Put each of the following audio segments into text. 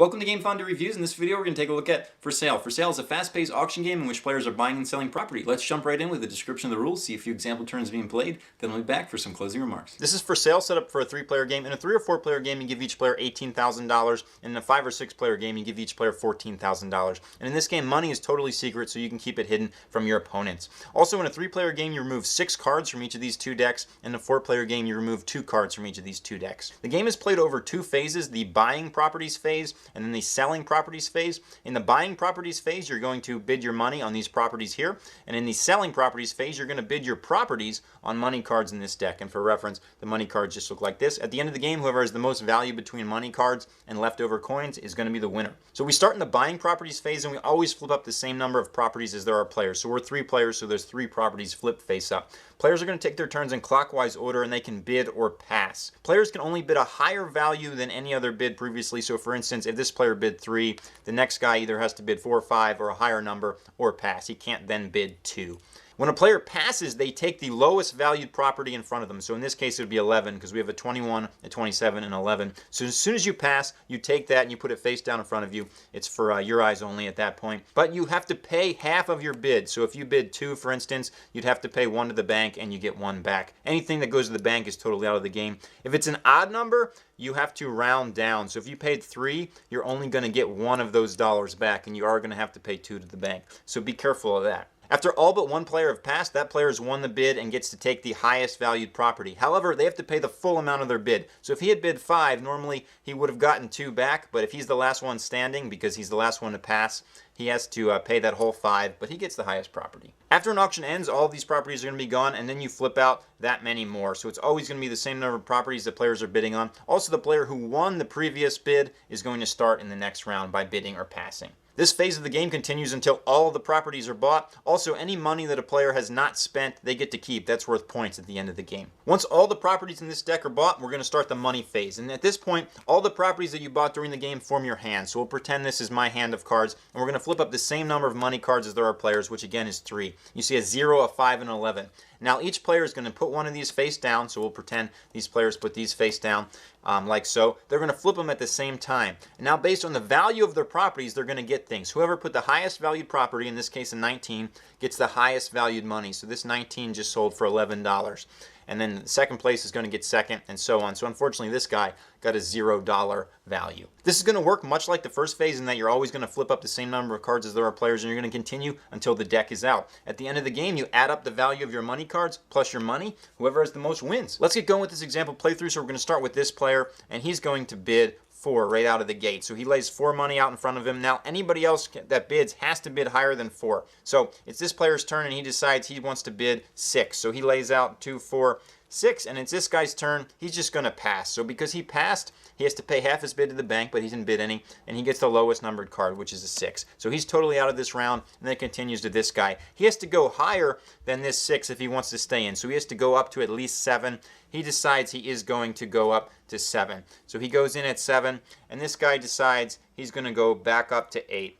Welcome to Game Fondue Reviews. In this video, we're going to take a look at For Sale. For Sale is a fast-paced auction game in which players are buying and selling property. Let's jump right in with a description of the rules, see a few example turns being played, then we'll be back for some closing remarks. This is For Sale, set up for a 3-player game. In a 3 or 4-player game, you give each player $18,000. In a 5 or 6-player game, you give each player $14,000. And in this game, money is totally secret, so you can keep it hidden from your opponents. Also, in a 3-player game, you remove 6 cards from each of these 2 decks. In a 4-player game, you remove 2 cards from each of these 2 decks. The game is played over 2 phases, the buying properties phase and then the selling properties phase. In the buying properties phase, you're going to bid your money on these properties here. And in the selling properties phase, you're going to bid your properties on money cards in this deck. And for reference, the money cards just look like this. At the end of the game, whoever has the most value between money cards and leftover coins is going to be the winner. So we start in the buying properties phase, and we always flip up the same number of properties as there are players. So we're 3 players, so there's 3 properties flipped face up. Players are going to take their turns in clockwise order, and they can bid or pass. Players can only bid a higher value than any other bid previously. So for instance, if this player bid 3, the next guy either has to bid 4 or 5 or a higher number or pass. He can't then bid 2. When a player passes, they take the lowest valued property in front of them. So in this case, it would be 11 because we have a 21, a 27, and 11. So as soon as you pass, you take that and you put it face down in front of you. It's for your eyes only at that point. But you have to pay half of your bid. So if you bid 2, for instance, you'd have to pay 1 to the bank and you get 1 back. Anything that goes to the bank is totally out of the game. If it's an odd number, you have to round down. So if you paid 3, you're only going to get 1 of those dollars back, and you are going to have to pay 2 to the bank. So be careful of that. After all but 1 player have passed, that player has won the bid and gets to take the highest valued property. However, they have to pay the full amount of their bid. So if he had bid 5, normally he would have gotten 2 back, but if he's the last one standing, because he's the last one to pass, he has to pay that whole 5, but he gets the highest property. After an auction ends, all of these properties are going to be gone, and then you flip out that many more. So it's always going to be the same number of properties that players are bidding on. Also, the player who won the previous bid is going to start in the next round by bidding or passing. This phase of the game continues until all of the properties are bought. Also, any money that a player has not spent, they get to keep. That's worth points at the end of the game. Once all the properties in this deck are bought, we're going to start the money phase. And at this point, all the properties that you bought during the game form your hand. So we'll pretend this is my hand of cards, and we're going to flip up the same number of money cards as there are players, which again is 3. You see a 0, a 5, and an 11. Now each player is going to put one of these face down, so we'll pretend these players put these face down like so. They're going to flip them at the same time. And now based on the value of their properties, they're going to get things. Whoever put the highest valued property, in this case a 19, gets the highest valued money. So this 19 just sold for $11. And then second place is going to get second, and so on. So unfortunately, this guy got a $0 value. This is going to work much like the first phase in that you're always going to flip up the same number of cards as there are players, and you're going to continue until the deck is out. At the end of the game, you add up the value of your money cards plus your money. Whoever has the most wins. Let's get going with this example playthrough. So we're going to start with this player, and he's going to bid 4 right out of the gate. So he lays 4 money out in front of him. Now anybody else that bids has to bid higher than 4. So it's this player's turn, and he decides he wants to bid 6. So he lays out 2, 4, 6, and it's this guy's turn. He's just going to pass. So because he passed, he has to pay half his bid to the bank, but he didn't bid any, and he gets the lowest numbered card, which is a 6. So he's totally out of this round, and then it continues to this guy. He has to go higher than this 6 if he wants to stay in. So he has to go up to at least 7. He decides he is going to go up to 7. So he goes in at 7, and this guy decides he's going to go back up to 8.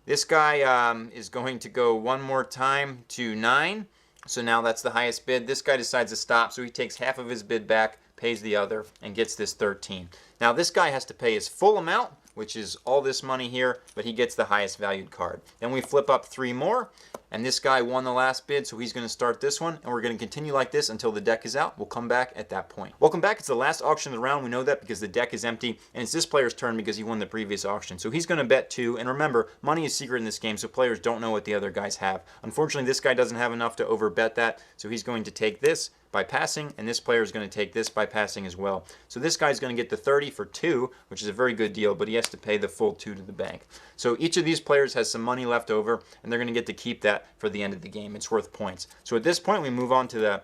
This guy is going to go one more time to 9. So now that's the highest bid. This guy decides to stop, so he takes half of his bid back, pays the other, and gets this 13. Now this guy has to pay his full amount, which is all this money here, but he gets the highest valued card. Then we flip up 3 more, and this guy won the last bid, so he's going to start this one, and we're going to continue like this until the deck is out. We'll come back at that point. Welcome back. It's the last auction of the round. We know that because the deck is empty, and it's this player's turn because he won the previous auction. So he's going to bet 2, and remember, money is secret in this game, so players don't know what the other guys have. Unfortunately, this guy doesn't have enough to overbet that, so he's going to take this by passing, and this player is going to take this by passing as well. So this guy's going to get the 30 for 2, which is a very good deal, but he has to pay the full 2 to the bank. So each of these players has some money left over, and they're going to get to keep that for the end of the game. It's worth points. So at this point, we move on to the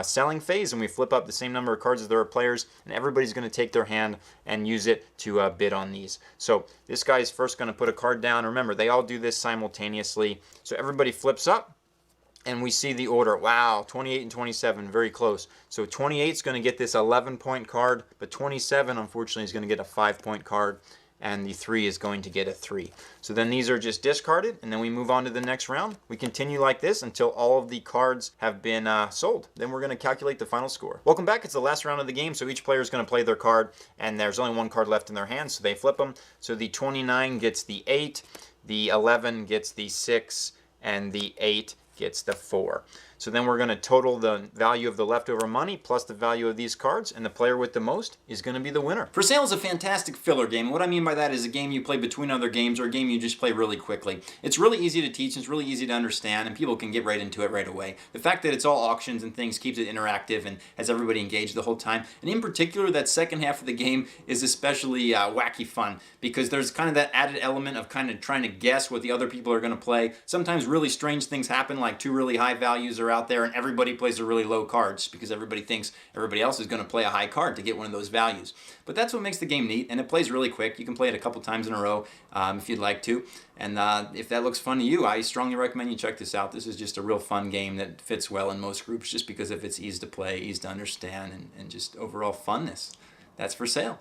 selling phase, and we flip up the same number of cards as there are players, and everybody's going to take their hand and use it to bid on these. So this guy's first going to put a card down. Remember, they all do this simultaneously. So everybody flips up, and we see the order. Wow, 28 and 27, very close. So 28 is going to get this 11-point card, but 27, unfortunately, is going to get a 5-point card. and the 3 is going to get a 3. So then these are just discarded, and then we move on to the next round. We continue like this until all of the cards have been sold. Then we're going to calculate the final score. Welcome back. It's the last round of the game, so each player is going to play their card, and there's only one card left in their hand, so they flip them. So the 29 gets the 8, the 11 gets the 6, and the 8 gets the 4. So then we're going to total the value of the leftover money plus the value of these cards, and the player with the most is going to be the winner. For Sale is a fantastic filler game. What I mean by that is a game you play between other games or a game you just play really quickly. It's really easy to teach, it's really easy to understand, and people can get right into it right away. The fact that it's all auctions and things keeps it interactive and has everybody engaged the whole time. And in particular, that second half of the game is especially wacky fun because there's kind of that added element of kind of trying to guess what the other people are going to play. Sometimes really strange things happen, like 2 really high values are out there and everybody plays a really low cards because everybody thinks everybody else is going to play a high card to get one of those values. But that's what makes the game neat, and it plays really quick. You can play it a couple times in a row if you'd like to. And if that looks fun to you, I strongly recommend you check this out. This is just a real fun game that fits well in most groups just because of its ease to play, ease to understand, and just overall funness. That's For Sale.